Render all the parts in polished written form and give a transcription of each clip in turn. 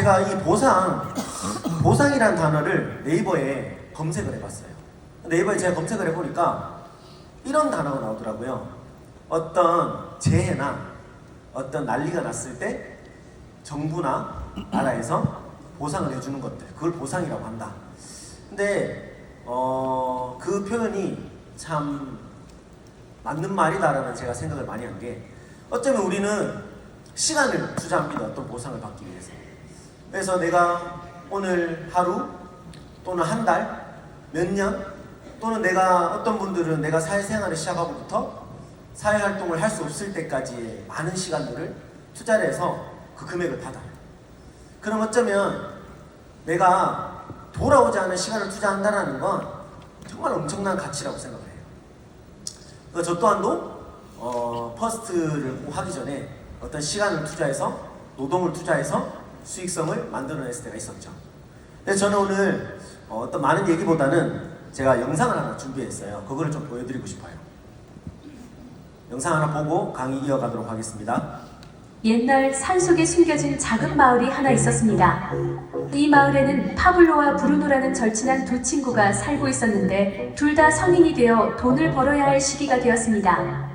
제가 이 보상이라는 단어를 네이버에 검색을 해봤어요. 네이버에 제가 검색을 해보니까 이런 단어가 나오더라고요. 어떤 재해나 어떤 난리가 났을 때 정부나 나라에서 보상을 해주는 것들, 그걸 보상이라고 한다. 근데 그 표현이 참 맞는 말이다라는 제가 생각을 많이 한 게, 어쩌면 우리는 시간을 투자합니다. 어떤 보상을 받기 위해서. 그래서 내가 오늘 하루 또는 한 달, 몇 년, 또는 내가 어떤 분들은 내가 사회생활을 시작하고부터 사회활동을 할 수 없을 때까지의 많은 시간들을 투자를 해서 그 금액을 받아요. 그럼 어쩌면 내가 돌아오지 않은 시간을 투자한다는 건 정말 엄청난 가치라고 생각을 해요. 그래서 저 또한도 퍼스트를 하기 전에 어떤 시간을 투자해서, 노동을 투자해서 수익성을 만들어냈을 때가 있었죠. 그래서 저는 오늘 어떤 많은 얘기보다는 제가 영상을 하나 준비했어요. 그거를 좀 보여드리고 싶어요. 영상 하나 보고 강의 이어가도록 하겠습니다. 옛날 산속에 숨겨진 작은 마을이 하나 있었습니다. 이 마을에는 파블로와 브루노라는 절친한 두 친구가 살고 있었는데, 둘 다 성인이 되어 돈을 벌어야 할 시기가 되었습니다.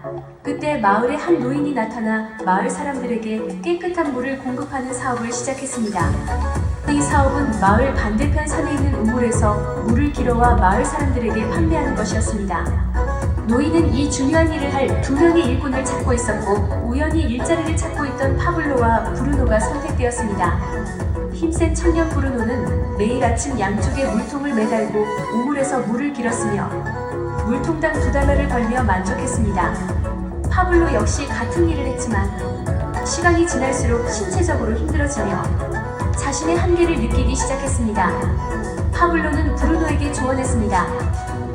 그때 마을에 한 노인이 나타나 마을 사람들에게 깨끗한 물을 공급하는 사업을 시작했습니다. 이 사업은 마을 반대편 산에 있는 우물에서 물을 길어와 마을 사람들에게 판매하는 것이었습니다. 노인은 이 중요한 일을 할 두 명의 일꾼을 찾고 있었고, 우연히 일자리를 찾고 있던 파블로와 브루노가 선택되었습니다. 힘센 청년 브루노는 매일 아침 양쪽에 물통을 매달고 우물에서 물을 길었으며 물통당 $2를 벌며 만족했습니다. 파블로 역시 같은 일을 했지만 시간이 지날수록 신체적으로 힘들어지며 자신의 한계를 느끼기 시작했습니다. 파블로는 브루노에게 조언했습니다.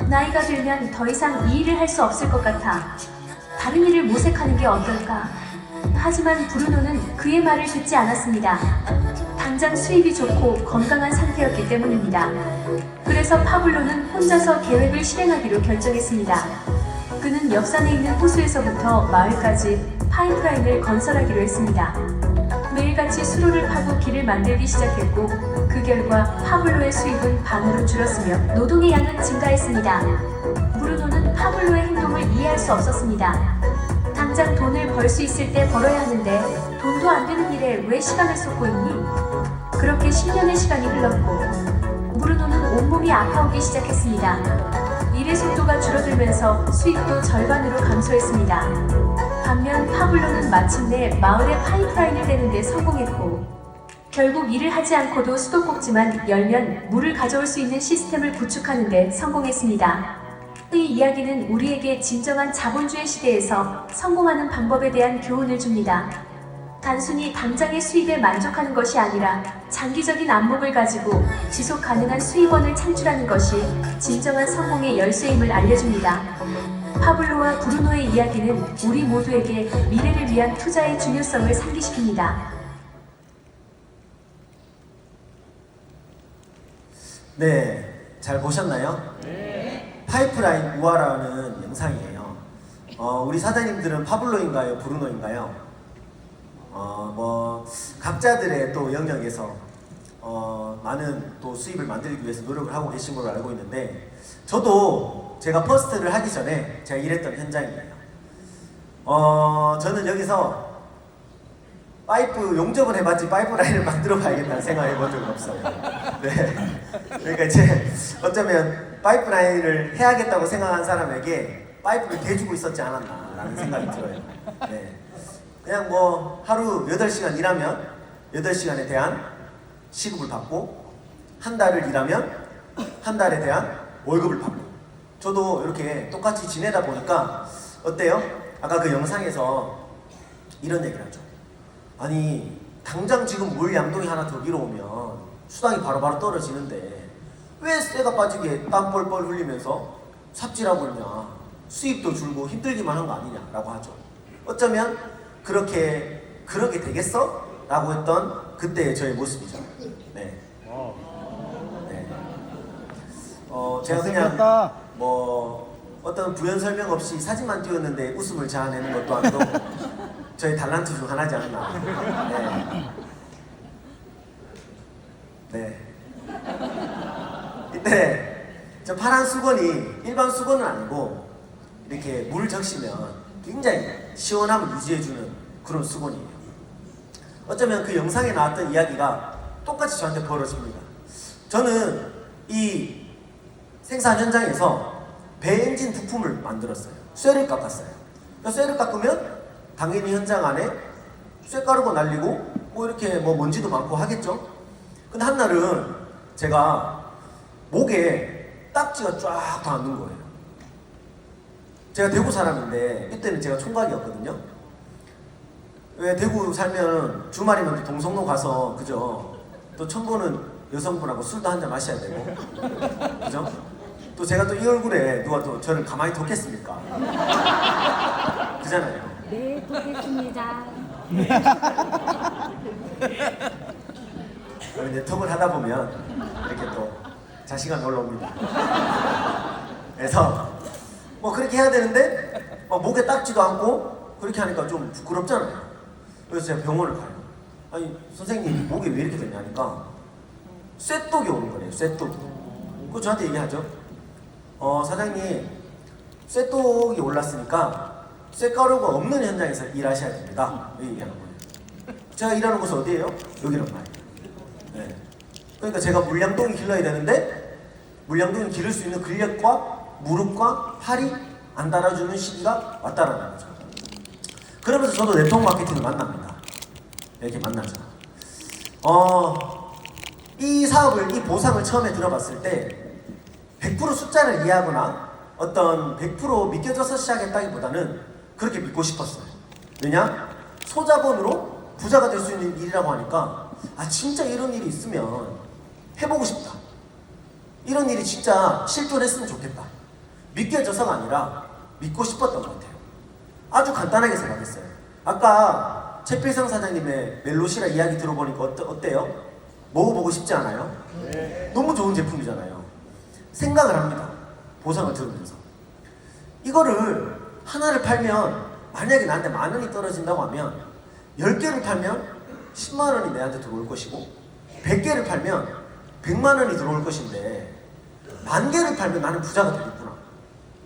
나이가 들면 더 이상 이 일을 할 수 없을 것 같아. 다른 일을 모색하는 게 어떨까? 하지만 브루노는 그의 말을 듣지 않았습니다. 당장 수입이 좋고 건강한 상태였기 때문입니다. 그래서 파블로는 혼자서 계획을 실행하기로 결정했습니다. 그는 옆산에 있는 호수에서부터 마을까지 파이프라인을 건설하기로 했습니다. 매일같이 수로를 파고 길을 만들기 시작했고, 그 결과 파블로의 수입은 반으로 줄었으며 노동의 양은 증가했습니다. 브루노는 파블로의 행동을 이해할 수 없었습니다. 당장 돈을 벌 수 있을 때 벌어야 하는데 돈도 안 되는 일에 왜 시간을 쏟고 있니? 그렇게 10년의 시간이 흘렀고 브루노는 온몸이 아파오기 시작했습니다. 일의 속도가 줄어들면서 수입도 절반으로 감소했습니다. 반면 파블로는 마침내 마을의 파이프라인을 대는 데 성공했고, 결국 일을 하지 않고도 수도꼭지만 열면 물을 가져올 수 있는 시스템을 구축하는 데 성공했습니다. 이 이야기는 우리에게 진정한 자본주의 시대에서 성공하는 방법에 대한 교훈을 줍니다. 단순히 당장의 수입에 만족하는 것이 아니라 장기적인 안목을 가지고 지속 가능한 수입원을 창출하는 것이 진정한 성공의 열쇠임을 알려줍니다. 파블로와 브루노의 이야기는 우리 모두에게 미래를 위한 투자의 중요성을 상기시킵니다. 네, 잘 보셨나요? 네. 파이프라인 우화라는 영상이에요. 우리 사장님들은 파블로인가요? 브루노인가요? 각자들의 또 영역에서 많은 또 수입을 만들기 위해서 노력을 하고 계신 걸로 알고 있는데, 저도 제가 퍼스트를 하기 전에 제가 일했던 현장이에요. 저는 여기서 파이프 용접을 해봤지 파이프라인을 만들어 봐야겠다는 생각을 해본 적은 없어요. 네. 그러니까 이제 어쩌면 파이프라인을 해야겠다고 생각한 사람에게 파이프를 대주고 있었지 않았나라는 생각이 들어요. 네. 그냥 뭐 하루 8시간 일하면 8시간에 대한 시급을 받고, 한 달을 일하면 한 달에 대한 월급을 받고, 저도 이렇게 똑같이 지내다 보니까 어때요? 아까 그 영상에서 이런 얘기를 하죠. 아니, 당장 지금 물 양동이 하나 더 길어오면 수당이 바로바로 떨어지는데 왜 쇠가 빠지게 땀 뻘뻘 흘리면서 삽질하고 있냐, 수입도 줄고 힘들기만 한 거 아니냐라고 하죠. 어쩌면 그렇게 되겠어? 라고 했던 그때의 저의 모습이죠. 네. 네. 제가 그냥 어떤 부연 설명 없이 사진만 띄웠는데 웃음을 자아내는 것 또한도 저의 달란트 중 하나지 않나. 네. 네. 이때 저 파란 수건이 일반 수건은 아니고 이렇게 물 적시면 굉장히 시원함을 유지해주는 그런 수건이에요. 어쩌면 그 영상에 나왔던 이야기가 똑같이 저한테 벌어집니다. 저는 이 생산 현장에서 배 엔진 부품을 만들었어요. 쇠를 깎았어요. 그러니까 쇠를 깎으면 당연히 현장 안에 쇠가루가 날리고 뭐 이렇게 뭐 먼지도 많고 하겠죠. 근데 한날은 제가 목에 딱지가 쫙 닿는 거예요. 제가 대구 사람인데 이때는 제가 총각이었거든요. 왜 대구 살면 주말이면 또 동성로 가서 그죠? 또 처음 보는 여성분하고 술도 한잔 마셔야 되고 그죠? 또 제가 또 이 얼굴에 누가 또 저를 가만히 뒀겠습니까? 그잖아요. 네, 돕겠습니다. 이제 톡을 하다 보면 이렇게 또 자신감이 올라옵니다. 그래서 뭐 그렇게 해야 되는데 목에 닦지도 않고 그렇게 하니까 좀 부끄럽잖아요. 그래서 제가 병원을 가요. 아니 선생님 목이 왜 이렇게 됐냐 하니까 쇠독이 오는 거래요. 쇠독. 그 저한테 얘기하죠. 사장님 쇠독이 올랐으니까 쇠가루가 없는 현장에서 일하셔야 됩니다. 이 얘기하는 거예요. 제가 일하는 곳은 어디예요? 여기란 말이에요. 네. 그러니까 제가 물량동이 길러야 되는데 물량동이 기를 수 있는 근력과 무릎과 팔이 안 달아주는 시기가 왔다라는 거죠. 그러면서 저도 네트워크 마케팅을 만납니다. 이렇게 만나죠. 이 사업을, 이 보상을 처음에 들어봤을 때 100% 숫자를 이해하거나 어떤 100% 믿겨져서 시작했다기보다는 그렇게 믿고 싶었어요. 왜냐? 소자본으로 부자가 될 수 있는 일이라고 하니까 진짜 이런 일이 있으면 해보고 싶다. 이런 일이 진짜 실존했으면 좋겠다. 믿겨져서가 아니라 믿고 싶었던 것 같아요. 아주 간단하게 생각했어요. 아까 최필성 사장님의 멜로시라 이야기 들어보니까 어때요? 먹어보고 싶지 않아요? 네. 너무 좋은 제품이잖아요. 생각을 합니다. 보상을 들으면서. 이거를 하나를 팔면 만약에 나한테 10,000원이 떨어진다고 하면 10개를 팔면 100,000원이 내한테 들어올 것이고 100개를 팔면 1,000,000원이 들어올 것인데 10,000개를 팔면 나는 부자가 되겠구나.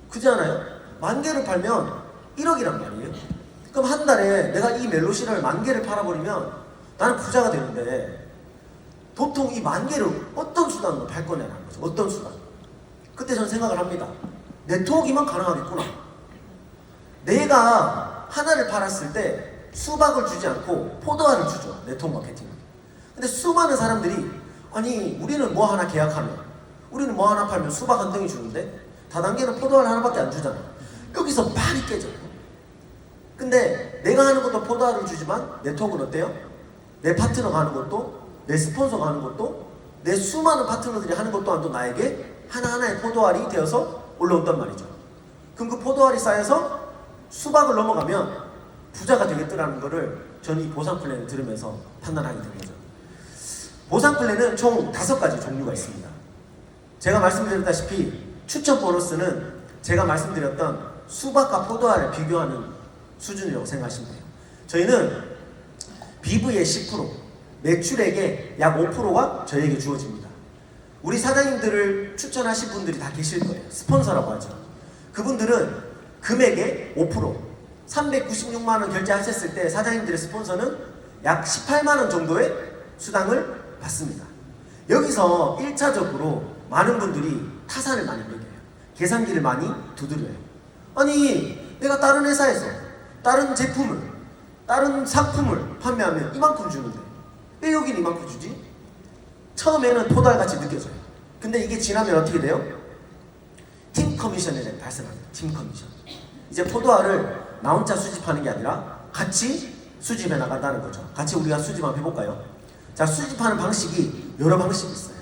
그렇지 않아요? 10,000개를 팔면 1억이란 말이에요. 그럼 한 달에 내가 이 멜로시를 10,000개를 팔아버리면 나는 부자가 되는데 보통 이 10,000개를 어떤 수단으로 팔 거냐는 거죠. 어떤 수단. 그때 저는 생각을 합니다. 네트워크만 가능하겠구나. 내가 하나를 팔았을 때 수박을 주지 않고 포도알을 주죠. 네트워크 마케팅은. 근데 수많은 사람들이 아니 우리는 뭐 하나 계약하면 우리는 뭐 하나 팔면 수박 한 덩이 주는데 다단계는 포도알 하나밖에 안 주잖아. 여기서 많이 깨져요. 근데 내가 하는 것도 포도알을 주지만 네트워크는 어때요? 내 파트너가 하는 것도 내 스폰서가 하는 것도 내 수많은 파트너들이 하는 것 또한 또 나에게 하나하나의 포도알이 되어서 올라온단 말이죠. 그럼 그 포도알이 쌓여서 수박을 넘어가면 부자가 되겠더라는 거를 저는 이 보상 플랜을 들으면서 판단하게 된 거죠. 보상 플랜은 총 5가지 종류가 있습니다. 제가 말씀드렸다시피 추천 보너스는 제가 말씀드렸던 수박과 포도알을 비교하는 수준이라고 생각하시면 돼요. 저희는 BV의 10%, 매출액의 약 5%가 저희에게 주어집니다. 우리 사장님들을 추천하신 분들이 다 계실 거예요. 스폰서라고 하죠. 그분들은 금액의 5%, 396만 원 결제하셨을 때 사장님들의 스폰서는 약 18만 원 정도의 수당을 받습니다. 여기서 1차적으로 많은 분들이 타산을 많이 매겨요. 계산기를 많이 두드려요. 아니 내가 다른 회사에서 다른 제품을 다른 상품을 판매하면 이만큼 주는데 왜 여긴 이만큼 주지? 처음에는 포달같이 느껴져요. 근데 이게 지나면 어떻게 돼요? 팀 커미션이 발생합니다. 팀 커미션. 이제 포도알을 나 혼자 수집하는 게 아니라 같이 수집해 나간다는 거죠. 같이 우리가 수집 한번 해볼까요? 자, 수집하는 방식이 여러 방식이 있어요.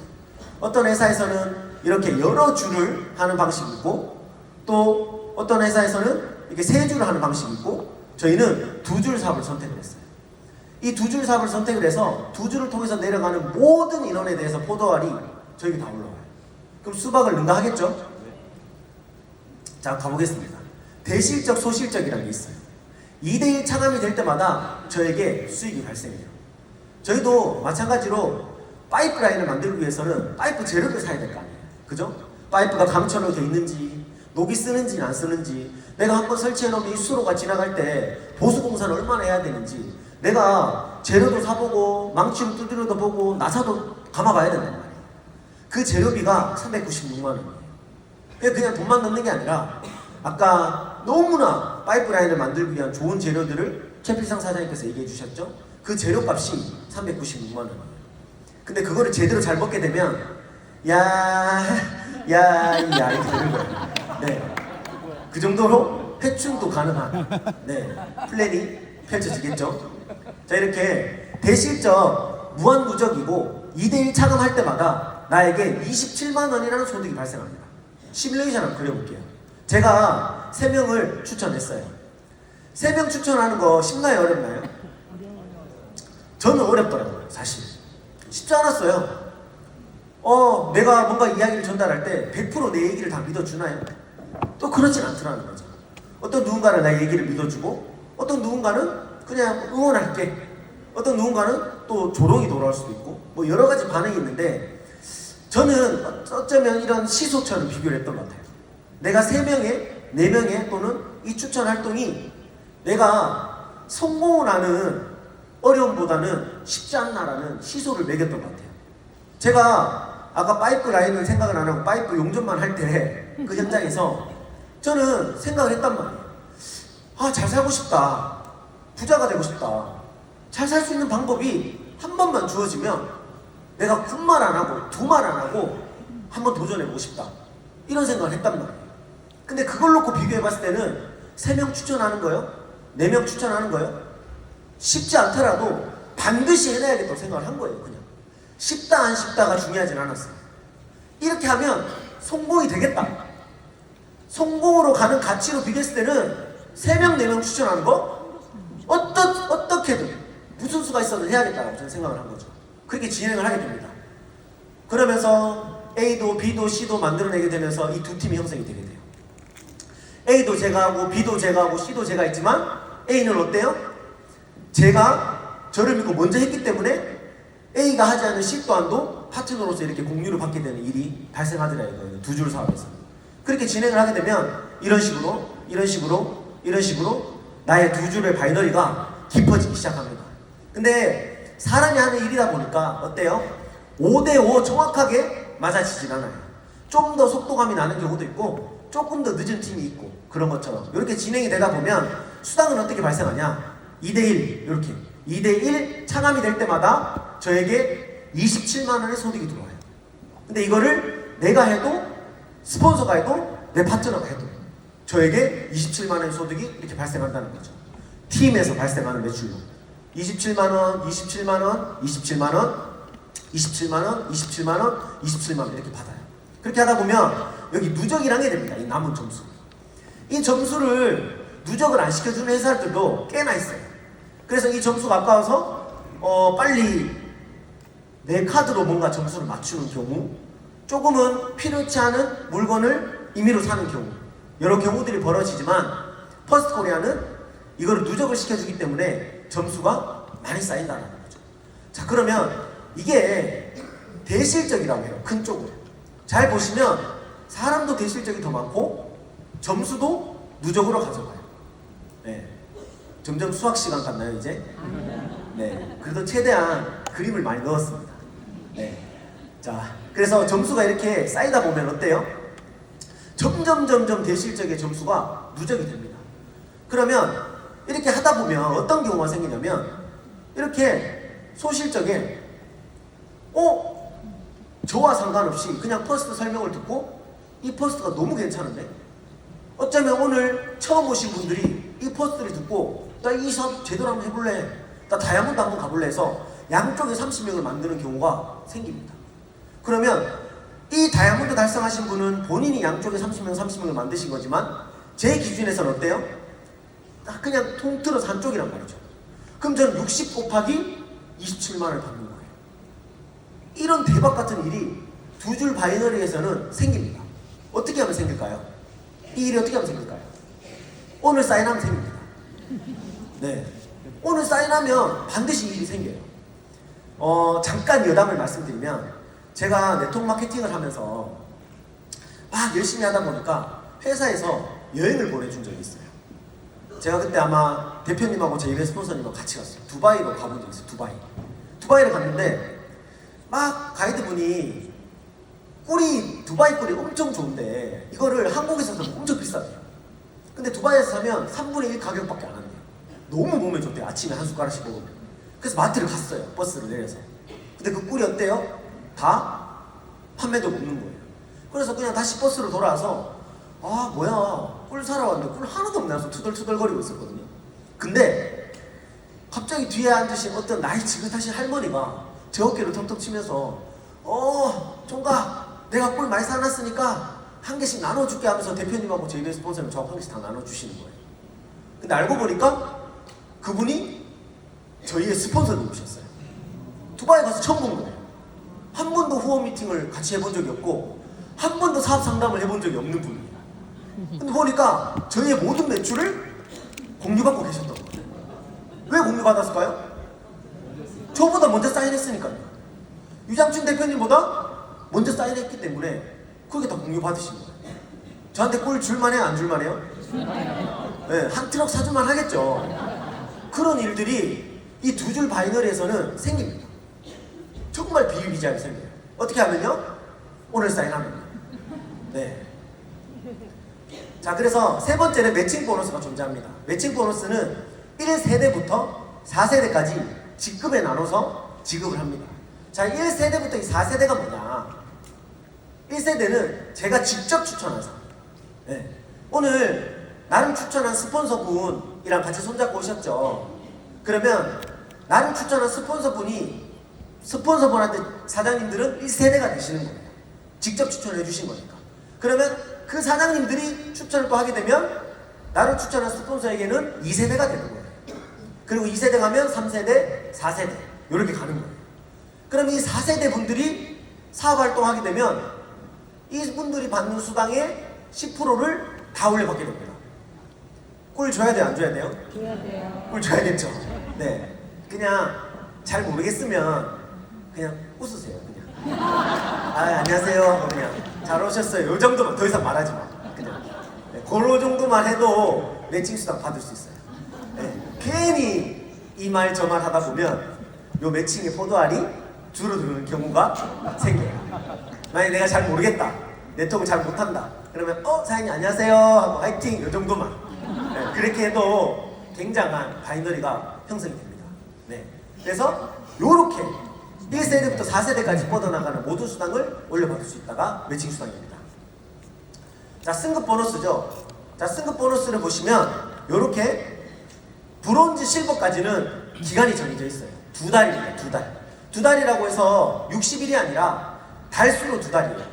어떤 회사에서는 이렇게 여러 줄을 하는 방식이 있고 또 어떤 회사에서는 이렇게 3줄을 하는 방식이 있고 저희는 2줄 사업을 선택을 했어요. 이 2줄 사업을 선택을 해서 2줄을 통해서 내려가는 모든 인원에 대해서 포도알이 저에게 다 올라와요. 그럼 수박을 능가 하겠죠? 자, 가보겠습니다. 대실적, 소실적이라는 게 있어요. 2대1 차감이 될 때마다 저에게 수익이 발생해요. 저희도 마찬가지로 파이프라인을 만들기 위해서는 파이프 재료를 사야 될 거 아니에요. 그죠? 파이프가 강철로 돼 있는지, 녹이 쓰는지 안 쓰는지, 내가 한번 설치해 놓으면 이 수로가 지나갈 때 보수 공사를 얼마나 해야 되는지, 내가 재료도 사보고 망치로 두드려도 보고 나사도 감아봐야 된단 말이에요. 그 재료비가 396만 원이에요. 그냥 돈만 넣는 게 아니라 아까 너무나 파이프라인을 만들기 위한 좋은 재료들을 최필상 사장님께서 얘기해 주셨죠? 그 재료값이 396만 원이에요. 근데 그거를 제대로 잘 먹게 되면 이렇게 되는 거예요. 네. 그 정도로 회춘도 가능한 플랜이 펼쳐지겠죠. 자, 이렇게 대실적 무한누적이고 2대1 차감할 때마다 나에게 27만 원이라는 소득이 발생합니다. 시뮬레이션 한번 그려볼게요. 제가 3명을 추천했어요. 3명 추천하는 거 쉽나요? 어렵나요? 저는 어렵더라고요. 사실 쉽지 않았어요. 내가 뭔가 이야기를 전달할 때 100% 내 얘기를 다 믿어주나요? 또 그렇진 않더라는 거죠. 어떤 누군가는 내 얘기를 믿어주고, 어떤 누군가는 그냥 응원할게, 어떤 누군가는 또 조롱이 돌아올 수도 있고, 뭐 여러 가지 반응이 있는데, 저는 어쩌면 이런 시소처럼 비교를 했던 것 같아요. 내가 3명에 4명에 또는 이 추천 활동이 내가 성공을 하는 어려움보다는 쉽지 않나라는 시소를 매겼던 것 같아요. 제가 아까 파이프 라인을 생각을 안 하고 파이프 용접만 할 때 그 현장에서 저는 생각을 했단 말이에요. 잘 살고 싶다. 부자가 되고 싶다. 잘 살 수 있는 방법이 한 번만 주어지면 내가 군말 안 하고 두말 안 하고 한번 도전해보고 싶다. 이런 생각을 했단 말이에요. 근데 그걸 놓고 비교해봤을 때는 3명 추천하는 거요? 4명 추천하는 거요? 쉽지 않더라도 반드시 해내야겠다고 생각을 한 거예요. 그냥 쉽다 안 쉽다가 중요하진 않았어요. 이렇게 하면 성공이 되겠다. 성공으로 가는 가치로 비교했을 때는 3명 4명 추천하는 거 어떻게든 무슨 수가 있어도 해야겠다고 저는 생각을 한 거죠. 그렇게 진행을 하게 됩니다. 그러면서 A도 B도 C도 만들어내게 되면서 이 두 팀이 형성이 되게 돼요. A도 제가 하고 B도 제가 하고 C도 제가 했지만 A는 어때요? 제가 저를 믿고 먼저 했기 때문에 A가 하지 않은 C 또한도 파트너로서 이렇게 공유를 받게 되는 일이 발생하더라 이거예요. 두 줄 사업에서. 그렇게 진행을 하게 되면 이런 식으로 나의 두 줄의 바이너리가 깊어지기 시작합니다. 근데 사람이 하는 일이다 보니까 어때요? 5대5 정확하게 맞아지진 않아요. 좀 더 속도감이 나는 경우도 있고 조금 더 늦은 팀이 있고 그런 것처럼 이렇게 진행이 되다 보면 수당은 어떻게 발생하냐? 2대1 이렇게 2대1 차감이 될 때마다 저에게 27만 원의 소득이 들어와요. 근데 이거를 내가 해도 스폰서가 해도 내 파트너가 해도 저에게 27만 원의 소득이 이렇게 발생한다는 거죠. 팀에서 발생하는 매출로 27만 원, 27만 원, 27만 원, 27만 원, 27만 원, 27만 원 이렇게 받아요. 그렇게 하다 보면 여기 누적이란 게 됩니다. 이 남은 점수. 이 점수를 누적을 안 시켜주는 회사들도 꽤나 있어요. 그래서 이 점수가 아까워서 빨리 내 카드로 뭔가 점수를 맞추는 경우, 조금은 필요치 않은 물건을 임의로 사는 경우, 여러 경우들이 벌어지지만 퍼스트코리아는 이거를 누적을 시켜주기 때문에 점수가 많이 쌓인다는 거죠. 자, 그러면 이게 대실적이라고 해요. 큰 쪽으로. 잘 보시면 사람도 대실적이 더 많고 점수도 누적으로 가져가요. 네. 점점 수학 시간 같나요 이제? 네. 그래도 최대한 그림을 많이 넣었습니다. 네. 자, 그래서 점수가 이렇게 쌓이다 보면 어때요? 점점 대실적의 점수가 누적이 됩니다. 그러면 이렇게 하다 보면 어떤 경우가 생기냐면 이렇게 소실적에 저와 상관없이 그냥 퍼스트 설명을 듣고 이 퍼스트가 너무 괜찮은데 어쩌면 오늘 처음 오신 분들이 이 퍼스트를 듣고 나 이 사업 제대로 한번 해볼래, 나 다이아몬드 한번 가볼래 해서 양쪽에 30명을 만드는 경우가 생깁니다. 그러면 이 다이아몬드 달성하신 분은 본인이 양쪽에 30명을 만드신 거지만 제 기준에서는 어때요? 그냥 통틀어서 한쪽이란 말이죠. 그럼 저는 60 곱하기 27만을 받는 거예요. 이런 대박 같은 일이 두 줄 바이너리에서는 생깁니다. 어떻게 하면 생길까요? 이 일이 어떻게 하면 생길까요? 오늘 사인하면 생깁니다. 네, 오늘 사인하면 반드시 이 일이 생겨요. 잠깐 여담을 말씀드리면 제가 네트워크 마케팅을 하면서 막 열심히 하다 보니까 회사에서 여행을 보내준 적이 있어요. 제가 그때 아마 대표님하고 제 일회 스폰서님하고 같이 갔어요. 두바이로 가본 적이 있어요. 두바이를 갔는데 막 가이드분이 두바이 꿀이 엄청 좋은데 이거를 한국에서 사면 엄청 비싸대요. 근데 두바이에서 사면 3분의 1 가격밖에 안 한대요. 너무 몸에 좋대요. 아침에 한 숟가락씩 먹으면. 그래서 마트를 갔어요. 버스를 내려서. 근데 그 꿀이 어때요? 다 판매되고 없는 거예요. 그래서 그냥 다시 버스로 돌아와서 아 뭐야 꿀 사러 왔는데 꿀 하나도 없네 해서 투덜투덜거리고 있었거든요. 근데 갑자기 뒤에 앉으신 어떤 나이 지긋하신 할머니가 제 어깨를 턱턱 치면서 총각 내가 꿀 많이 사놨으니까 한 개씩 나눠줄게 하면서 대표님하고 제 일회 스폰서님 저하고 한 개씩 다 나눠주시는 거예요. 근데 알고 보니까 그분이 저희의 스폰서님이셨어요. 두바이 가서 처음 본 거예요. 한 번도 후원 미팅을 같이 해본 적이 없고 한 번도 사업 상담을 해본 적이 없는 분이에요. 근데 보니까 저희의 모든 매출을 공유받고 계셨던 거예요. 왜 공유받았을까요? 저보다 먼저 사인했으니까요. 유장춘 대표님보다 먼저 사인했기 때문에 그게 다 공유받으신 거예요. 저한테 꿀 줄만 해요? 안 줄만 해요? 네, 한 트럭 사줄만 하겠죠. 그런 일들이 이 두 줄 바이너리에서는 생깁니다. 정말 비일비재하게 생겨요. 어떻게 하면요? 오늘 사인하면. 네. 자, 그래서 세 번째는 매칭 보너스가 존재합니다. 매칭 보너스는 1세대부터 4세대까지 직급에 나눠서 지급을 합니다. 자, 1세대부터 이 4세대가 뭐냐? 1세대는 제가 직접 추천한 사람. 네. 오늘 나름 추천한 스폰서분이랑 같이 손잡고 오셨죠? 그러면 나름 추천한 스폰서분한테 사장님들은 1세대가 되시는 거예요. 직접 추천해 주신 거니까. 그러면 그 사장님들이 추천을 또 하게 되면 나를 추천한 스폰서에게는 2세대가 되는 거예요. 그리고 2세대 가면 3세대, 4세대 이렇게 가는 거예요. 그럼 이 4세대 분들이 사업활동하게 되면 이분들이 받는 수당의 10%를 다 올려받게 됩니다. 꿀 줘야 돼요? 안 줘야 돼요? 줘야 돼요. 꿀 줘야겠죠. 네. 그냥 잘 모르겠으면 그냥 웃으세요. 그냥. 안녕하세요. 그냥 잘 오셨어요. 요 정도만 더 이상 말하지 마. 그냥. 네, 그런 정도만 해도 매칭 수당 받을 수 있어요. 네. 괜히 이 말 저 말 하다 보면 요 매칭의 포도알이 줄어드는 경우가 생겨요. 만약에 내가 잘 모르겠다. 네트워크 잘 못한다. 그러면 사장님 안녕하세요 하고 화이팅 요 정도만. 네, 그렇게 해도 굉장한 바이너리가 형성이 됩니다. 네. 그래서 요렇게 1세대부터 4세대까지 뻗어나가는 모든 수당을 올려받을 수 있다가 매칭 수당입니다. 자, 승급 보너스죠. 자, 승급 보너스를 보시면 요렇게 브론즈 실버까지는 기간이 정해져 있어요. 2달입니다. 2달. 2달이라고 해서 60일이 아니라 달수로 2달이에요.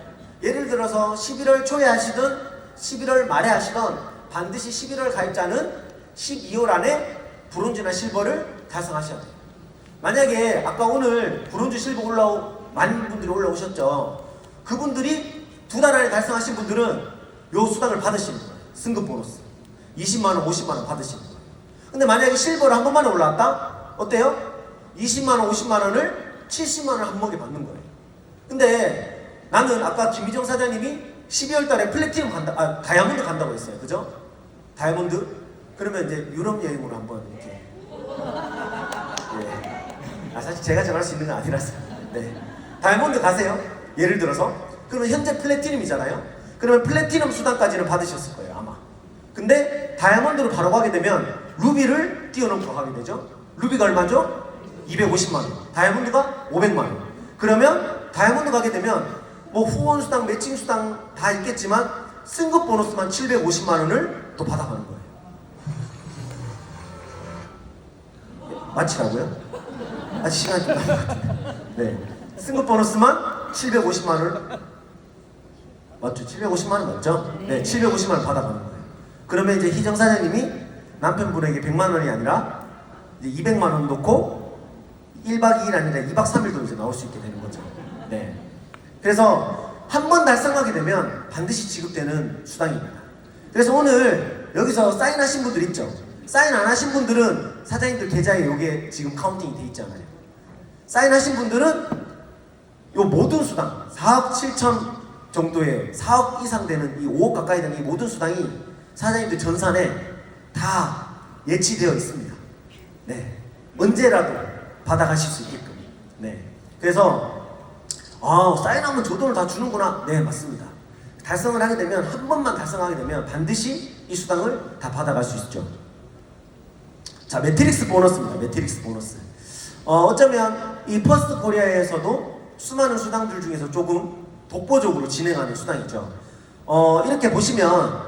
예를 들어서 11월 초에 하시든 11월 말에 하시던 반드시 11월 가입자는 12월 안에 브론즈나 실버를 달성하셔야 돼요. 만약에 아까 오늘 브론즈 실버 많은 분들이 올라오셨죠. 그분들이 2달 안에 달성하신 분들은 요 수당을 받으시는 거예요. 승급 보너스 20만원 50만원 받으시는 거예요. 근데 만약에 실버를 한 번만에 올라왔다? 어때요? 20만원 50만원을 70만원 한 번에 받는 거예요. 근데 나는 아까 김희정 사장님이 12월 달에 플래티넘 다이아몬드 간다고 했어요. 그죠? 다이아몬드? 그러면 이제 유럽 여행으로 한번 이렇게. 예. 사실 제가 정할 수 있는 건 아니라서. 네. 다이아몬드 가세요. 예를 들어서. 그러면 현재 플래티넘이잖아요. 그러면 플래티넘 수당까지는 받으셨을 거예요, 아마. 근데 다이아몬드로 바로 가게 되면 루비를 뛰어넘고 가게 되죠. 루비가 얼마죠? 250만원. 다이아몬드가 500만원. 그러면 다이아몬드 가게 되면 뭐 후원 수당, 매칭 수당 다 있겠지만 승급 보너스만 750만원을 또 받아가는 거예요. 마치라고요? 아직 시간이 좀 남은 것 같아요. 네. 승급 보너스만 750만원을 맞죠? 750만원 맞죠? 네, 750만원 받아가는 거예요. 그러면 이제 희정 사장님이 남편분에게 100만원이 아니라 이제 200만원 놓고 1박 2일 아니라 2박 3일도 이제 나올 수 있게 되는 거죠. 네. 그래서 한 번 달성하게 되면 반드시 지급되는 수당입니다. 그래서 오늘 여기서 사인하신 분들 있죠? 사인 안 하신 분들은 사장님들 계좌에 이게 지금 카운팅이 돼 있잖아요. 사인하신 분들은 요 모든 수당 4억 7천 정도의 4억 이상 되는 이 5억 가까이 되는 이 모든 수당이 사장님들 전산에 다 예치되어 있습니다. 네, 언제라도 받아가실 수 있게끔. 네, 그래서 사인하면 저 돈을 다 주는구나. 네, 맞습니다. 달성을 하게 되면, 한 번만 달성하게 되면 반드시 이 수당을 다 받아갈 수 있죠. 자, 매트릭스 보너스입니다. 매트릭스 보너스. 어쩌면 이 퍼스트 코리아에서도 수많은 수당들 중에서 조금 독보적으로 진행하는 수당이죠. 이렇게 보시면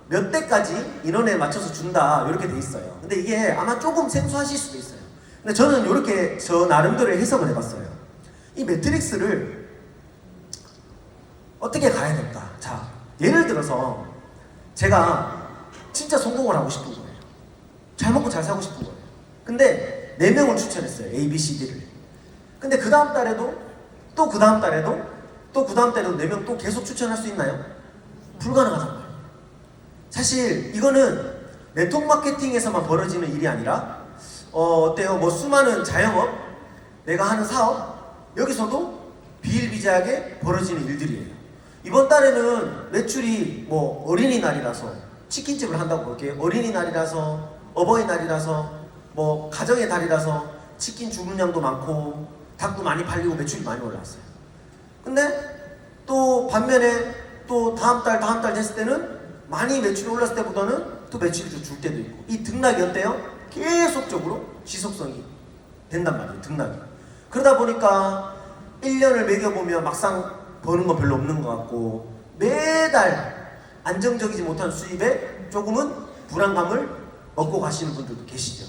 몇 대까지 인원에 맞춰서 준다 이렇게 돼 있어요. 근데 이게 아마 조금 생소하실 수도 있어요. 근데 저는 이렇게 저 나름대로 해석을 해봤어요. 이 매트릭스를 어떻게 가야 될까? 자, 예를 들어서 제가 진짜 성공을 하고 싶은 거예요. 잘 먹고 잘 사고 싶은 거예요. 근데 4명을 추천했어요. A, B, C, D를. 근데 그 다음 달에도 또 그 다음 달에도 또 그 다음 달에도 4명 또 계속 추천할 수 있나요? 불가능하단 말이에요. 사실 이거는 네트워크 마케팅에서만 벌어지는 일이 아니라 어때요? 뭐 수많은 자영업, 내가 하는 사업, 여기서도 비일비재하게 벌어지는 일들이에요. 이번 달에는 매출이 뭐 어린이날이라서 치킨집을 한다고 볼게요. 어린이날이라서, 어버이날이라서, 뭐 가정의 달이라서 치킨 주문량도 많고 닭도 많이 팔리고 매출이 많이 올라왔어요. 근데 또 반면에 또 다음 달 됐을 때는 많이 매출이 올랐을 때보다는 또 매출이 좀 줄 때도 있고, 이 등락이 어때요? 계속적으로 지속성이 된단 말이에요. 등락이. 그러다 보니까 1년을 매겨보면 막상 버는 건 별로 없는 것 같고, 매달 안정적이지 못한 수입에 조금은 불안감을 얻고 가시는 분들도 계시죠.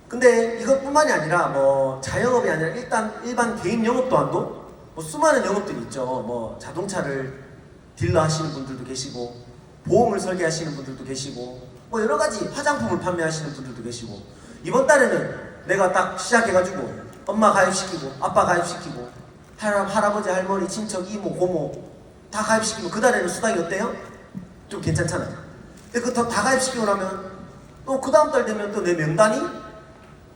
근데 이것뿐만이 아니라 뭐 자영업이 아니라 일반 개인 영업 또한도 뭐 수많은 영업들이 있죠. 뭐 자동차를 딜러 하시는 분들도 계시고, 보험을 설계하시는 분들도 계시고, 뭐 여러 가지 화장품을 판매하시는 분들도 계시고, 이번 달에는 내가 딱 시작해가지고 엄마 가입시키고 아빠 가입시키고 할아버지 할머니 친척 이모 고모 다 가입시키고, 그 달에는 수당이 어때요? 좀 괜찮잖아요. 근데 그 다 가입시키고 나면 또 그 다음 달 되면 또 내 명단이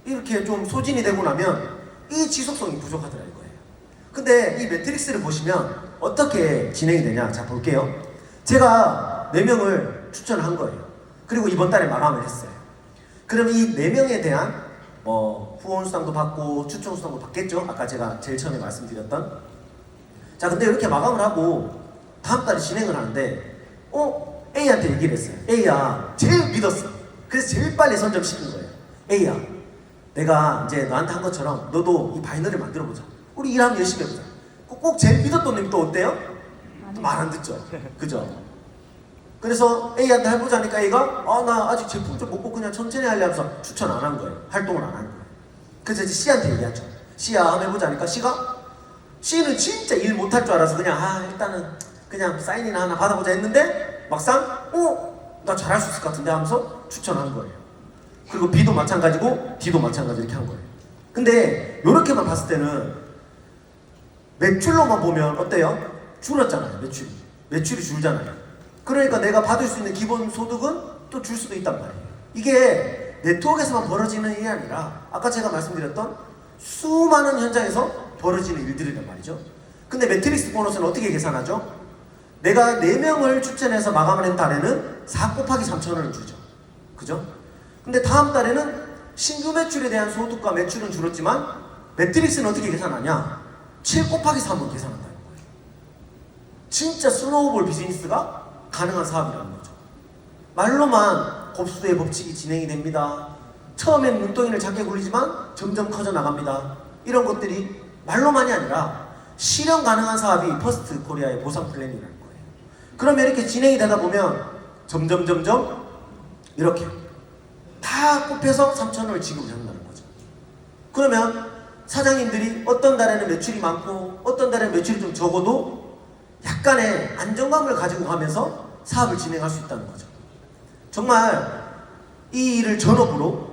이렇게 좀 소진이 되고 나면 이 지속성이 부족하더라 이거예요. 근데 이 매트릭스를 보시면 어떻게 진행이 되냐, 자 볼게요. 제가 4명을 추천을 한 거예요. 그리고 이번 달에 마감을 했어요. 그럼 이 4명에 대한 후원 수당도 받고 추천 수당도 받겠죠? 아까 제가 제일 처음에 말씀드렸던. 자, 근데 이렇게 마감을 하고 다음 달에 진행을 하는데 A한테 얘기를 했어요. A야, 제일 믿었어. 그래서 제일 빨리 선점시킨 거예요. A야, 내가 이제 너한테 한 것처럼 너도 이 바이너를 만들어보자. 우리 일하면 열심히 해보자. 꼭 제일 믿었던 놈이 또 어때요? 말 안 듣죠. 그죠? 그래서 A한테 해보자니까 A가 나 아직 제품 좀 못 보고 그냥 천천히 하려면서 추천 안 한 거예요. 활동을 안 한 거예요. 그래서 이제 C한테 얘기하죠. C야, 한번 해보자니까 C는 진짜 일 못할 줄 알아서 그냥 일단은 그냥 사인이나 하나 받아보자 했는데 막상 나 잘할 수 있을 것 같은데 하면서 추천한 거예요. 그리고 B도 마찬가지고 D도 마찬가지 이렇게 한 거예요. 근데 이렇게만 봤을 때는 매출로만 보면 어때요? 줄었잖아요. 매출이 줄잖아요. 그러니까 내가 받을 수 있는 기본 소득은 또 줄 수도 있단 말이에요. 이게 네트워크에서만 벌어지는 일이 아니라 아까 제가 말씀드렸던 수많은 현장에서 벌어지는 일들이란 말이죠. 근데 매트릭스 보너스는 어떻게 계산하죠? 내가 4명을 추천해서 마감을 한 달에는 4 곱하기 3천원을 주죠. 그죠? 근데 다음 달에는 신규 매출에 대한 소득과 매출은 줄었지만 매트릭스는 어떻게 계산하냐? 7 곱하기 3을 계산한다는 거예요. 진짜 스노우볼 비즈니스가 가능한 사업이라는 거죠. 말로만 곱수의 법칙이 진행이 됩니다. 처음엔 눈덩이를 작게 굴리지만 점점 커져 나갑니다. 이런 것들이 말로만이 아니라 실현 가능한 사업이 퍼스트 코리아의 보상 플랜이라는 거예요. 그러면 이렇게 진행이 되다 보면 점점 이렇게 다 곱해서 3천원을 지급을 한다는 거죠. 그러면 사장님들이 어떤 달에는 매출이 많고 어떤 달에는 매출이 좀 적어도 약간의 안정감을 가지고 가면서 사업을 진행할 수 있다는 거죠. 정말 이 일을 전업으로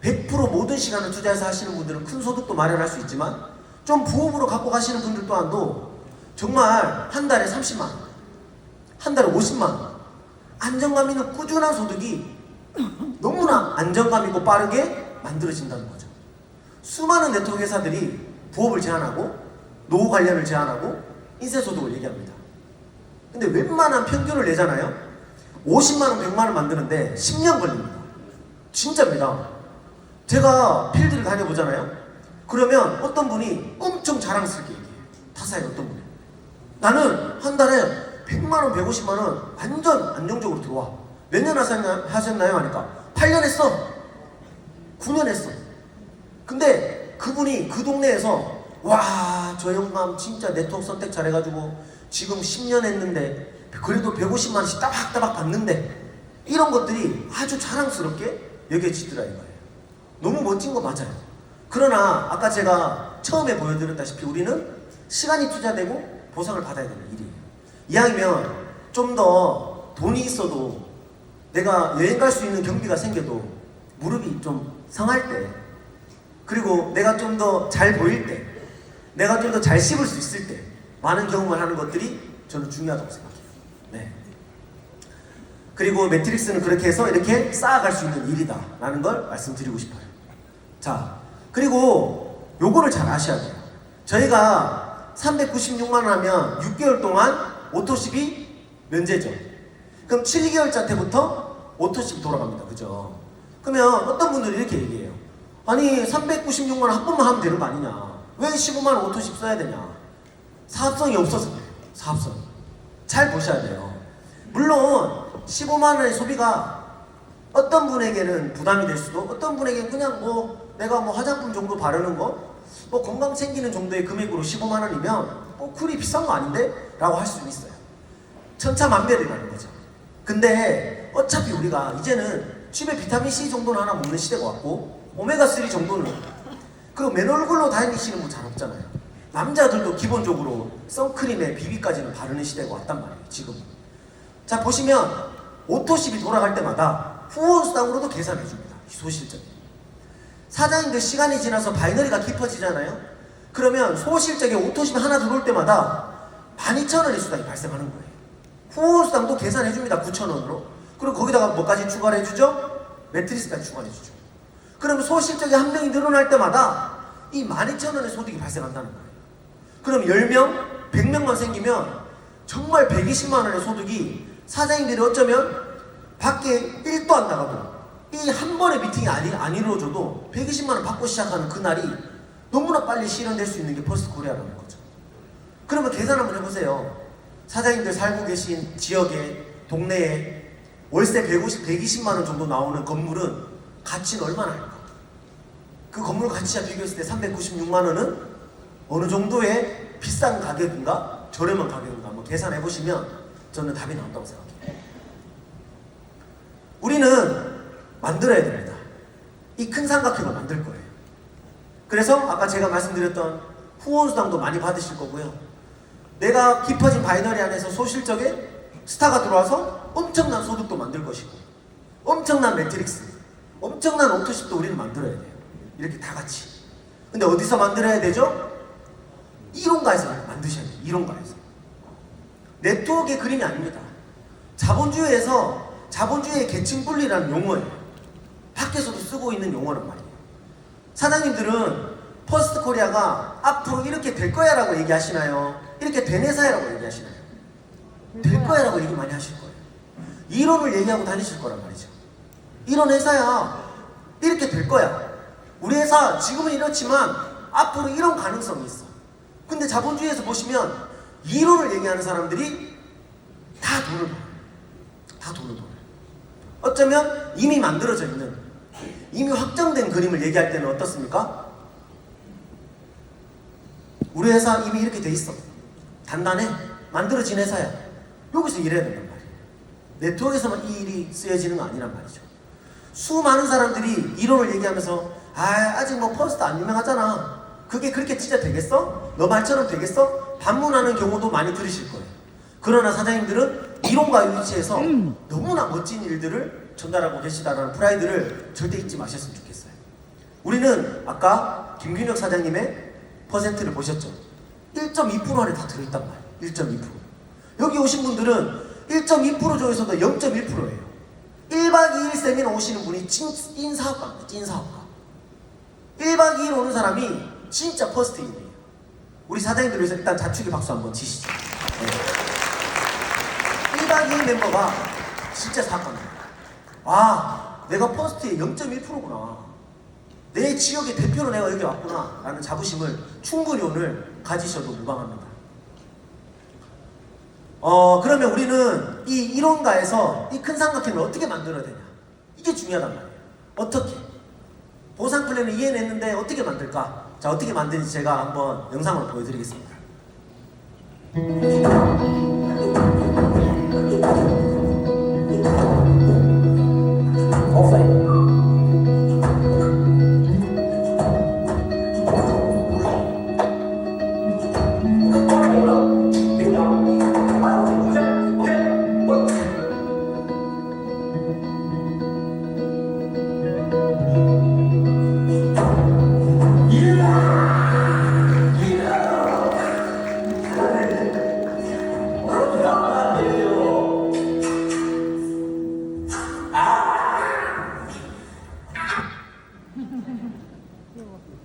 100% 모든 시간을 투자해서 하시는 분들은 큰 소득도 마련할 수 있지만 좀 부업으로 갖고 가시는 분들 또한도 정말 한 달에 30만 원, 한 달에 50만 원, 안정감 있는 꾸준한 소득이 너무나 안정감 있고 빠르게 만들어진다는 거죠. 수많은 네트워크 회사들이 부업을 제한하고 노후 관련을 제한하고 인쇄소득을 얘기합니다. 근데 웬만한 평균을 내잖아요. 50만원, 100만원 만드는데 10년 걸립니다. 진짜입니다. 제가 필드를 다녀보잖아요. 그러면 어떤 분이 엄청 자랑스럽게 얘기해요. 타사의 어떤 분이. 나는 한 달에 100만원, 150만원 완전 안정적으로 들어와. 몇 년 하셨나요? 하니까 8년 했어. 9년 했어. 근데 그분이 그 동네에서 와, 저 영감 진짜 네트워크 선택 잘해가지고 지금 10년 했는데 그래도 150만원씩 따박따박 받는데 이런 것들이 아주 자랑스럽게 여겨지더라 이거예요. 너무 멋진 거 맞아요. 그러나 아까 제가 처음에 보여드렸다시피 우리는 시간이 투자되고 보상을 받아야 되는 일이에요. 이왕이면 좀 더 돈이 있어도 내가 여행 갈 수 있는 경비가 생겨도 무릎이 좀 상할 때, 그리고 내가 좀 더 잘 보일 때, 내가 좀 더 잘 씹을 수 있을 때 많은 경험을 하는 것들이 저는 중요하다고 생각해요. 네. 그리고 매트릭스는 그렇게 해서 이렇게 쌓아갈 수 있는 일이다 라는 걸 말씀드리고 싶어요. 자, 그리고 요거를 잘 아셔야 돼요. 저희가 396만원 하면 6개월 동안 오토십이 면제죠. 그럼 7개월차 때부터 오토십 돌아갑니다. 그죠? 그러면 어떤 분들이 이렇게 얘기해요. 아니 396만원 한 번만 하면 되는 거 아니냐, 왜 15만원 오토십 써야 되냐. 사업성이 없어서 그래요. 사업성 잘 보셔야 돼요. 물론 15만원의 소비가 어떤 분에게는 부담이 될 수도, 어떤 분에게는 그냥 뭐 내가 뭐 화장품 정도 바르는 거, 뭐 건강 챙기는 정도의 금액으로 15만원이면 뭐 그리 비싼 거 아닌데? 라고 할 수는 있어요. 천차만별이라는 거죠. 근데 어차피 우리가 이제는 집에 비타민C 정도는 하나 먹는 시대가 왔고 오메가3 정도는, 그리고 맨 얼굴로 다니시는 분 잘 없잖아요. 남자들도 기본적으로 선크림에 비비까지는 바르는 시대가 왔단 말이에요 지금. 자, 보시면 오토십이 돌아갈 때마다 후원수당으로도 계산해 줍니다. 소실적이. 사장님들 시간이 지나서 바이너리가 깊어지잖아요. 그러면 소실적에 오토십이 하나 들어올 때마다 12,000원의 수당이 발생하는 거예요. 후원수당도 계산해 줍니다. 9,000원으로. 그리고 거기다가 뭐까지 추가를 해주죠? 매트리스까지 추가해 주죠. 그러면 소실적이 한 명이 늘어날 때마다 이 12,000원의 소득이 발생한다는 거예요. 그럼 10명, 100명만 생기면 정말 120만원의 소득이, 사장님들이 어쩌면 밖에 1도 안 나가도 이 한 번의 미팅이 안 이루어져도 120만원 받고 시작하는 그날이 너무나 빨리 실현될 수 있는 게 퍼스트 코리아라는 거죠. 그러면 계산 한번 해보세요. 사장님들 살고 계신 지역에, 동네에 월세 120만원 정도 나오는 건물은 가치는 얼마나 할까? 그 건물 가치와 비교했을 때 396만원은 어느 정도의 비싼 가격인가 저렴한 가격인가 한번 계산해 보시면 저는 답이 나온다고 생각해요. 우리는 만들어야 됩니다. 이 큰 삼각형을 만들 거예요. 그래서 아까 제가 말씀드렸던 후원수당도 많이 받으실 거고요. 내가 깊어진 바이너리 안에서 소실적에 스타가 들어와서 엄청난 소득도 만들 것이고, 엄청난 매트릭스, 엄청난 오토십도 우리는 만들어야 돼요. 이렇게 다 같이. 근데 어디서 만들어야 되죠? 이론가에서 만드셔야 돼요. 이론가에서. 네트워크의 그림이 아닙니다. 자본주의에서 자본주의의 계층 분리라는 용어예요. 밖에서도 쓰고 있는 용어란 말이에요. 사장님들은 퍼스트 코리아가 앞으로 이렇게 될 거야 라고 얘기하시나요? 이렇게 된 회사라고 얘기하시나요? 될 거야 라고 얘기 많이 하실 거예요. 이론을 얘기하고 다니실 거란 말이죠. 이런 회사야, 이렇게 될 거야. 우리 회사 지금은 이렇지만 앞으로 이런 가능성이 있어. 근데 자본주의에서 보시면 이론을 얘기하는 사람들이 다 돈을 벌어요. 다 돈을 벌어요. 어쩌면 이미 만들어져 있는, 이미 확정된 그림을 얘기할 때는 어떻습니까? 우리 회사 이미 이렇게 돼 있어. 단단해. 만들어진 회사야. 여기서 일해야 된단 말이에요. 네트워크에서만 이 일이 쓰여지는 거 아니란 말이죠. 수많은 사람들이 이론을 얘기하면서 아직 뭐 퍼스트 안 유명하잖아. 그게 그렇게 진짜 되겠어? 너 말처럼 되겠어? 반문하는 경우도 많이 들으실 거예요. 그러나 사장님들은 이론과 위치에서 너무나 멋진 일들을 전달하고 계시다는 프라이드를 절대 잊지 마셨으면 좋겠어요. 우리는 아까 김균혁 사장님의 퍼센트를 보셨죠? 1.2% 안에 다 들어있단 말이에요. 1.2%. 여기 오신 분들은 1.2% 중에서도 0.1%예요. 1박 2일 세미나 오시는 분이 찐 사업가입니다. 찐 사업가. 1박 2일 오는 사람이 진짜 퍼스트인이에요. 우리 사장님들 위해서 일단 자축의 박수 한번 치시죠. 네. 1박 2일 멤버가 진짜 사악합니다. 아, 내가 퍼스트의 0.1%구나. 내 지역의 대표로 내가 여기 왔구나 라는 자부심을 충분히 오늘 가지셔도 무방합니다. 그러면 우리는 이 1원가에서 이 큰 삼각형을 어떻게 만들어야 되냐, 이게 중요하단 말이에요. 어떻게? 보상 플랜을 이해냈는데 어떻게 만들까? 자, 어떻게 만드는지 제가 한번 영상으로 보여드리겠습니다.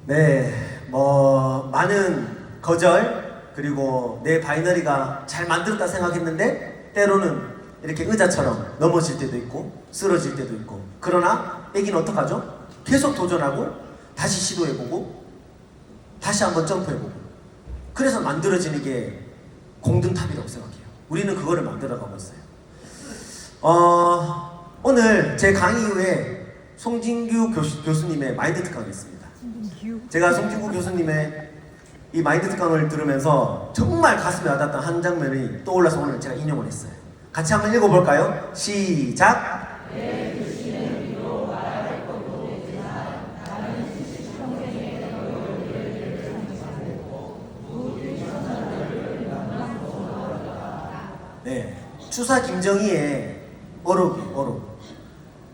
네, 많은 거절 그리고 내 바이너리가 잘 만들었다 생각했는데 때로는 이렇게 의자처럼 넘어질 때도 있고 쓰러질 때도 있고, 그러나 애기는 어떡하죠? 계속 도전하고 다시 시도해보고 다시 한번 점프해보고, 그래서 만들어지는 게 공든탑이라고 생각해요. 우리는 그거를 만들어가고 있어요. 오늘 제 강의 이후에 송진규 교수님의 마인드 특강이 있습니다. 제가 송진구 교수님의 이 마인드 특강을 들으면서 정말 가슴에 와닿았던 한 장면이 떠올라서 오늘 제가 인용을 했어요. 같이 한번 읽어볼까요? 시작! 네, 추사 김정희의 어록.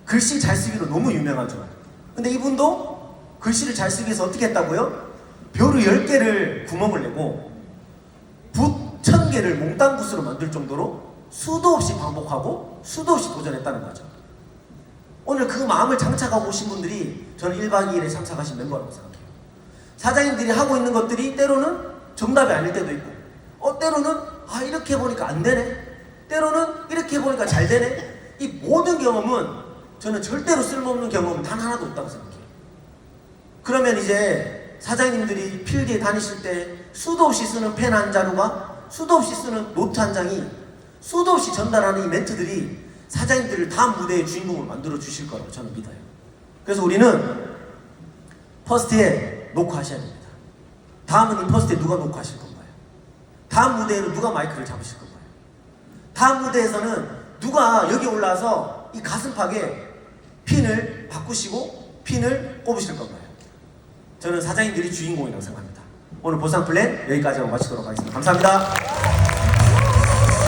글씨 잘 쓰기로 너무 유명하죠. 근데 이분도 글씨를 잘 쓰기 위해서 어떻게 했다고요? 벼루 10개를 구멍을 내고 붓 1000개를 몽땅 붓으로 만들 정도로 수도 없이 반복하고 수도 없이 도전했다는 거죠. 오늘 그 마음을 장착하고 오신 분들이 저는 1박 2일에 참석하신 멤버라고 생각해요. 사장님들이 하고 있는 것들이 때로는 정답이 아닐 때도 있고, 때로는 이렇게 해보니까 안 되네, 때로는 이렇게 해보니까 잘 되네. 이 모든 경험은 저는 절대로 쓸모없는 경험은 단 하나도 없다고 생각해요. 그러면 이제 사장님들이 필드에 다니실 때 수도 없이 쓰는 펜 한 자루가, 수도 없이 쓰는 노트 한 장이, 수도 없이 전달하는 이 멘트들이 사장님들을 다음 무대의 주인공을 만들어 주실 거라고 저는 믿어요. 그래서 우리는 퍼스트에 녹화하셔야 됩니다. 다음은 이 퍼스트에 누가 녹화하실 건가요? 다음 무대에는 누가 마이크를 잡으실 건가요? 다음 무대에서는 누가 여기 올라와서 이 가슴팍에 핀을 바꾸시고 핀을 꼽으실 건가요? 저는 사장님들이 주인공이라고 생각합니다. 오늘 보상 플랜 여기까지 하고 마치도록 하겠습니다. 감사합니다.